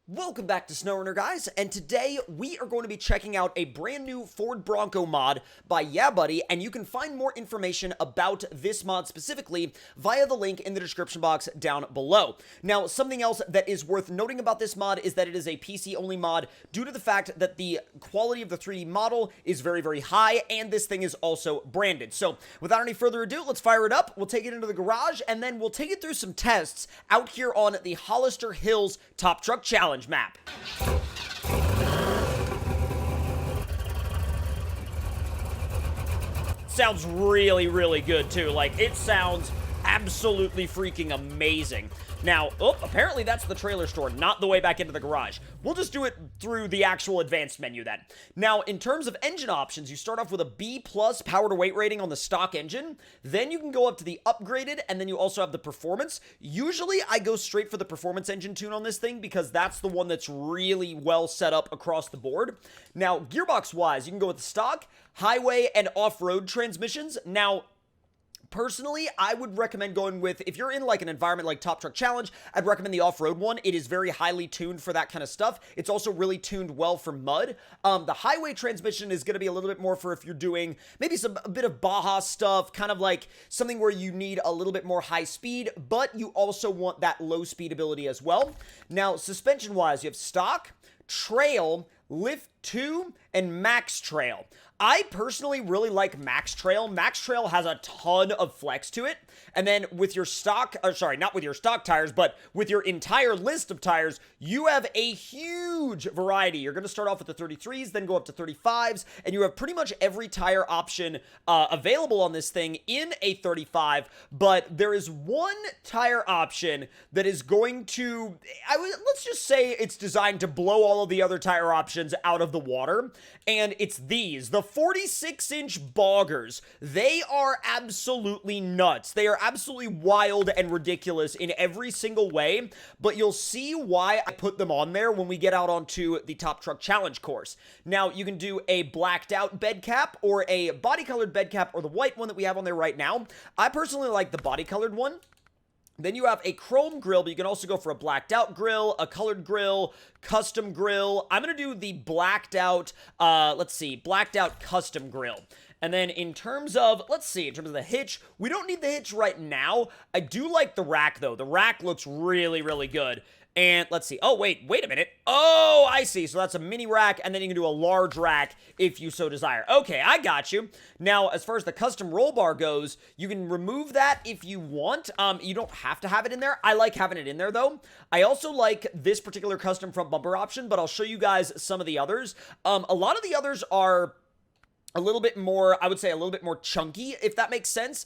Welcome back to SnowRunner, guys, and today we are going to be checking out a brand new Ford Bronco mod by Yeah Buddy, and you can find more information about this mod specifically via the link in the description box down below. Now, something else that is worth noting about this mod is that it is a PC-only mod due to the fact that the quality of the 3D model is very, very high, and this thing is also branded. So, without any further ado, let's fire it up, we'll take it into the garage, and then we'll take it through some tests out here on the Hollister Hills Top Truck Challenge map. Sounds really, really good too. Like, it sounds absolutely freaking amazing. Now, apparently that's the trailer store, not the way back into the garage. We'll just do it through the actual advanced menu then. Now, in terms of engine options, you start off with a B+ power to weight rating on the stock engine. Then you can go up to the upgraded, and then you also have the performance. Usually, I go straight for the performance engine tune on this thing because that's the one that's really well set up across the board. Now, gearbox-wise, you can go with the stock, highway, and off-road transmissions. Now, personally, I would recommend going with, if you're in like an environment like Top Truck Challenge, I'd recommend the off-road one. It is very highly tuned for that kind of stuff. It's also really tuned well for mud. The highway transmission is going to be a little bit more for if you're doing maybe a bit of Baja stuff, kind of like something where you need a little bit more high speed, but you also want that low speed ability as well. Now, suspension-wise, you have stock, trail, lift 2, and max trail. I personally really like max trail. Max trail has a ton of flex to it. And then with your stock, not with your stock tires, but with your entire list of tires, you have a huge variety. You're going to start off with the 33s, then go up to 35s, and you have pretty much every tire option available on this thing in a 35, but there is one tire option that is going to, let's just say it's designed to blow all of the other tire options out of the water, and it's these, the 46-inch boggers. They are absolutely nuts. They are absolutely wild and ridiculous in every single way, but you'll see why I put them on there when we get out onto the Top Truck Challenge course. Now, you can do a blacked out bed cap or a body colored bed cap or the white one that we have on there right now. I personally like the body colored one. Then you have a chrome grill, but you can also go for a blacked out grill, a colored grill, custom grill. I'm going to do the blacked out, blacked out custom grill. And then in terms of, in terms of the hitch, we don't need the hitch right now. I do like the rack, though. The rack looks really, really good. And let's see. Oh, wait a minute. Oh, I see. So that's a mini rack, and then you can do a large rack if you so desire. Okay, I got you. Now, as far as the custom roll bar goes, you can remove that if you want. You don't have to have it in there. I like having it in there, though. I also like this particular custom front bumper option, but I'll show you guys some of the others. A lot of the others are a little bit more, I would say a little bit more chunky, if that makes sense.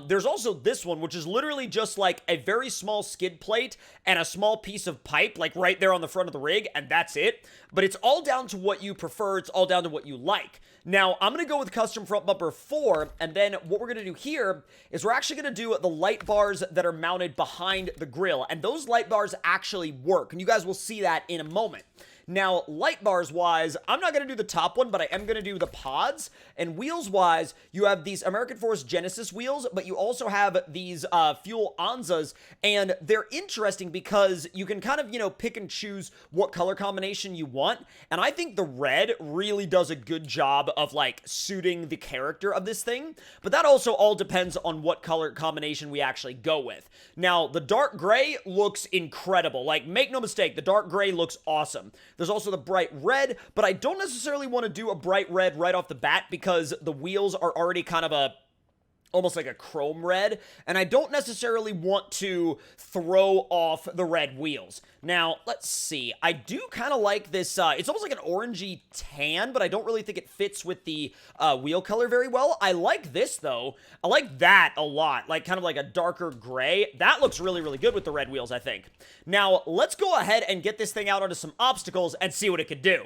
There's also this one, which is literally just like a very small skid plate and a small piece of pipe, like right there on the front of the rig, and that's it. But it's all down to what you prefer. It's all down to what you like. Now, I'm going to go with custom front bumper 4, and then what we're going to do here is we're actually going to do the light bars that are mounted behind the grill, and those light bars actually work, and you guys will see that in a moment. Now, light bars wise, I'm not going to do the top one, but I am going to do the pods. And wheels wise, you have these American Force Genesis wheels, but you also have these Fuel Anzas, and they're interesting because you can kind of, pick and choose what color combination you want. And I think the red really does a good job of like suiting the character of this thing, but that also all depends on what color combination we actually go with. Now, the dark gray looks incredible. Like, make no mistake, the dark gray looks awesome. There's also the bright red, but I don't necessarily want to do a bright red right off the bat because the wheels are already kind of almost like a chrome red, and I don't necessarily want to throw off the red wheels. Now, let's see. I do kind of like this, it's almost like an orangey tan, but I don't really think it fits with the wheel color very well. I like this, though. I like that a lot, like kind of like a darker gray. That looks really, really good with the red wheels, I think. Now, let's go ahead and get this thing out onto some obstacles and see what it could do.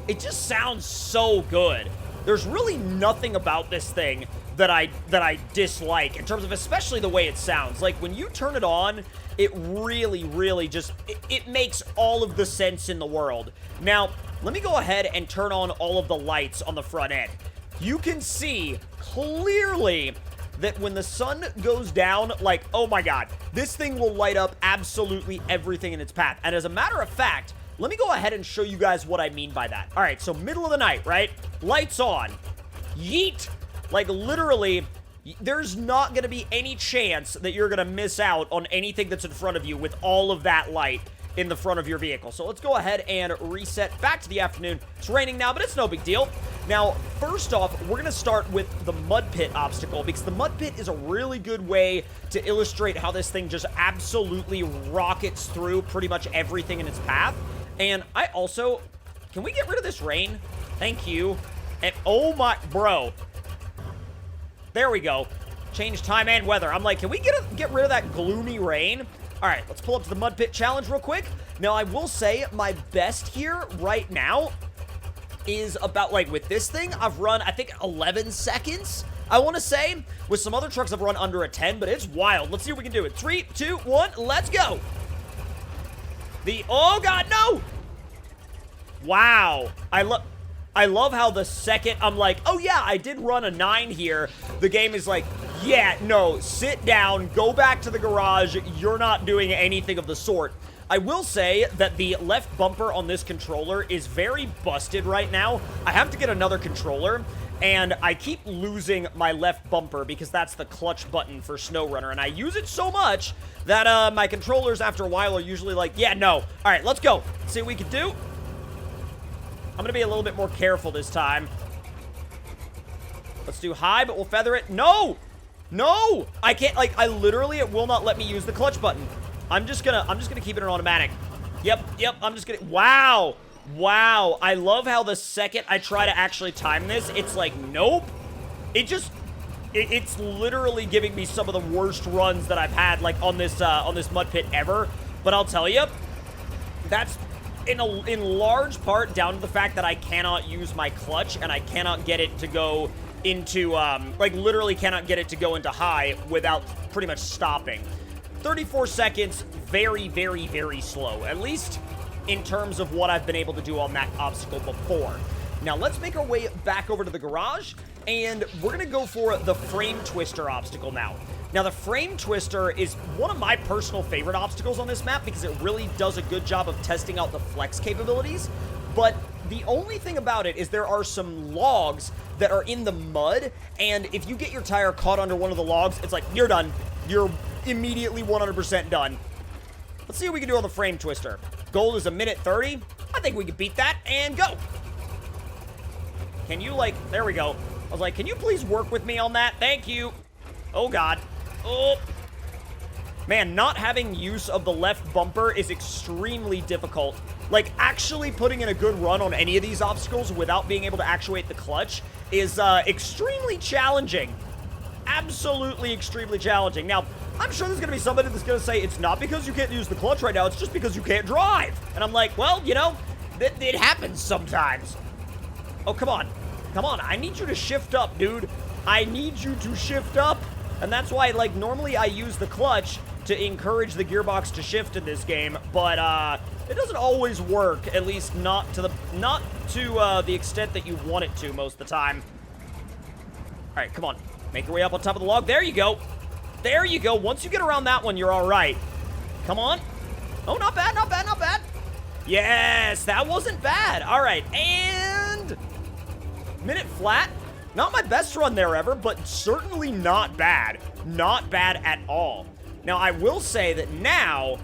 It just sounds so good. There's really nothing about this thing that I dislike in terms of especially the way it sounds. Like, when you turn it on, it really, really just, it makes all of the sense in the world. Now, let me go ahead and turn on all of the lights on the front end. You can see clearly that when the sun goes down, like, oh my god, this thing will light up absolutely everything in its path. And as a matter of fact, let me go ahead and show you guys what I mean by that. All right, so middle of the night, right? Lights on. Yeet. Like, literally, there's not going to be any chance that you're going to miss out on anything that's in front of you with all of that light in the front of your vehicle. So let's go ahead and reset back to the afternoon. It's raining now, but it's no big deal. Now, first off, we're going to start with the mud pit obstacle, because the mud pit is a really good way to illustrate how this thing just absolutely rockets through pretty much everything in its path. And I also... Can we get rid of this rain? Thank you. And oh my... Bro. There we go. Change time and weather. I'm like, can we get rid of that gloomy rain? All right, let's pull up to the mud pit challenge real quick. Now, I will say my best here right now is about, like, with this thing, I've run, I think, 11 seconds, I want to say. With some other trucks, I've run under a 10, but it's wild. Let's see what we can do. 3, 2, 1, let's go. Oh, God, no. Wow. I love how the second I'm like, oh yeah, I did run a 9 here, the game is like, yeah, no, sit down, go back to the garage, you're not doing anything of the sort. I will say that the left bumper on this controller is very busted right now. I have to get another controller, and I keep losing my left bumper because that's the clutch button for SnowRunner, and I use it so much that my controllers after a while are usually like, yeah, no. All right, let's go. Let's see what we can do. I'm gonna be a little bit more careful this time. Let's do high, but we'll feather it. No! No! I can't, like, literally, it will not let me use the clutch button. I'm just gonna keep it in automatic. Yep, I'm just gonna, wow. Wow, I love how the second I try to actually time this, it's like, nope. It's literally giving me some of the worst runs that I've had, like, on this mud pit ever. But I'll tell you, that's in large part down to the fact that I cannot use my clutch and I cannot get it to go into, like, literally cannot get it to go into high without pretty much stopping. 34 seconds, very, very, very slow, at least in terms of what I've been able to do on that obstacle before. Now, let's make our way back over to the garage, and we're going to go for the frame twister obstacle now. Now, the frame twister is one of my personal favorite obstacles on this map because it really does a good job of testing out the flex capabilities, but the only thing about it is there are some logs that are in the mud, and if you get your tire caught under one of the logs, it's like, you're done. You're immediately 100% done. Let's see what we can do on the frame twister. Goal is 1:30. I think we can beat that and go. Can you, like, there we go. I was like, can you please work with me on that? Thank you. Oh, God. Oh. Man, not having use of the left bumper is extremely difficult. Like, actually putting in a good run on any of these obstacles without being able to actuate the clutch is extremely challenging. Absolutely extremely challenging. Now, I'm sure there's going to be somebody that's going to say, it's not because you can't use the clutch right now, it's just because you can't drive. And I'm like, well, you know, it happens sometimes. Oh, come on. Come on, I need you to shift up, dude. I need you to shift up. And that's why, like, normally I use the clutch to encourage the gearbox to shift in this game, but it doesn't always work, at least not to the extent that you want it to most of the time. All right, come on. Make your way up on top of the log. There you go. There you go. Once you get around that one, you're all right. Come on. Oh, not bad, not bad, not bad. Yes, that wasn't bad. All right, and minute flat. Not my best run there ever, but certainly not bad. Not bad at all. Now, I will say that now,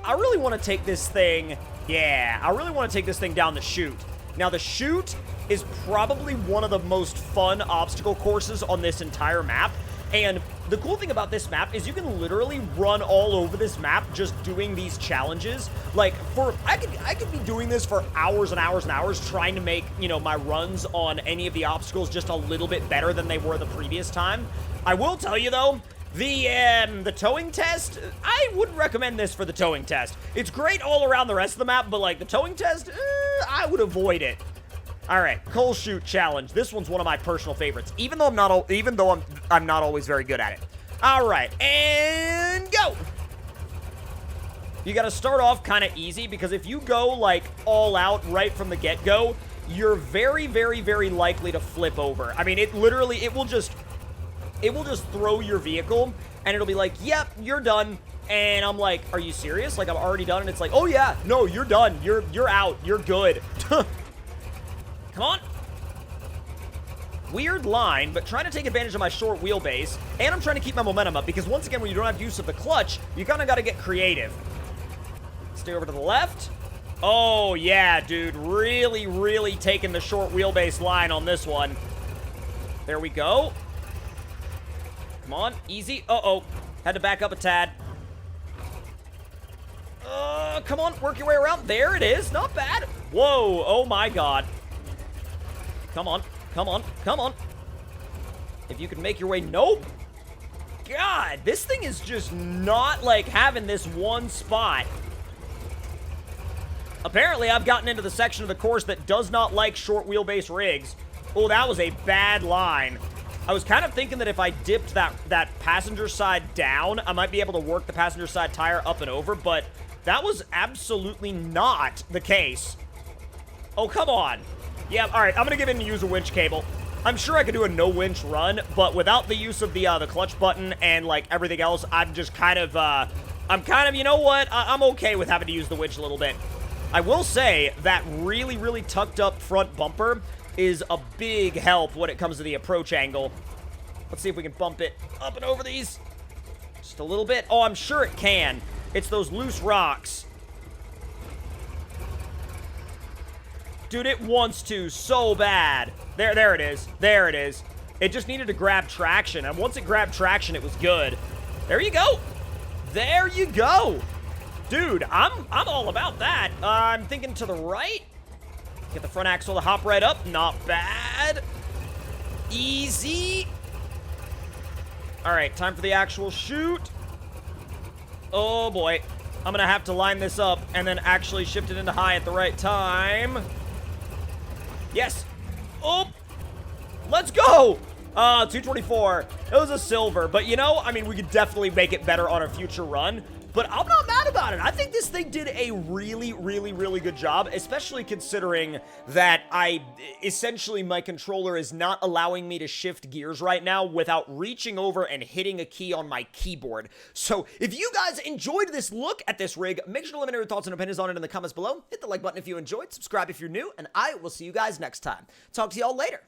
I really want to take this thing, I really want to take this thing down the chute. Now, the chute is probably one of the most fun obstacle courses on this entire map. And the cool thing about this map is you can literally run all over this map just doing these challenges. Like, I could be doing this for hours and hours and hours trying to make, you know, my runs on any of the obstacles just a little bit better than they were the previous time. I will tell you, though, the towing test, I wouldn't recommend this for the towing test. It's great all around the rest of the map, but, like, the towing test, I would avoid it. All right, coal chute challenge. This one's one of my personal favorites, even though I'm not always very good at it. All right, and go. You got to start off kind of easy because if you go like all out right from the get-go, you're very, very, very likely to flip over. I mean, it will just it will just throw your vehicle, and it'll be like, yep, you're done. And I'm like, are you serious? Like, I'm already done, and it's like, oh yeah, no, you're done. You're out. You're good. Come on. Weird line, but trying to take advantage of my short wheelbase, and I'm trying to keep my momentum up, because once again, when you don't have use of the clutch, you kind of got to get creative. Stay over to the left. Oh, yeah, dude. Really, really taking the short wheelbase line on this one. There we go. Come on. Easy. Uh-oh. Had to back up a tad. Come on. Work your way around. There it is. Not bad. Whoa. Oh, my God. Come on. Come on. Come on. If you can make your way. Nope. God, this thing is just not, like, having this one spot. Apparently, I've gotten into the section of the course that does not like short wheelbase rigs. Oh, that was a bad line. I was kind of thinking that if I dipped that passenger side down, I might be able to work the passenger side tire up and over, but that was absolutely not the case. Oh, come on. Yeah, all right, I'm going to give in and use a winch cable. I'm sure I could do a no-winch run, but without the use of the clutch button and, like, everything else, I'm just kind of, you know what? I'm okay with having to use the winch a little bit. I will say that really, really tucked up front bumper is a big help when it comes to the approach angle. Let's see if we can bump it up and over these. Just a little bit. Oh, I'm sure it can. It's those loose rocks. Dude, it wants to so bad. There it is. There it is. It just needed to grab traction, and once it grabbed traction, it was good. There you go. There you go. Dude, I'm all about that. I'm thinking to the right. Get the front axle to hop right up. Not bad. Easy. All right, time for the actual shoot. Oh, boy. I'm going to have to line this up and then actually shift it into high at the right time. Yes. Oh. Let's go. 224. It was a silver. But, you know, I mean, we could definitely make it better on a future run. But I'm not mad about it. I think this thing did a really, really, really good job, especially considering that essentially my controller is not allowing me to shift gears right now without reaching over and hitting a key on my keyboard. So if you guys enjoyed this look at this rig, make sure to let me know your thoughts and opinions on it in the comments below. Hit the like button if you enjoyed, subscribe if you're new, and I will see you guys next time. Talk to y'all later.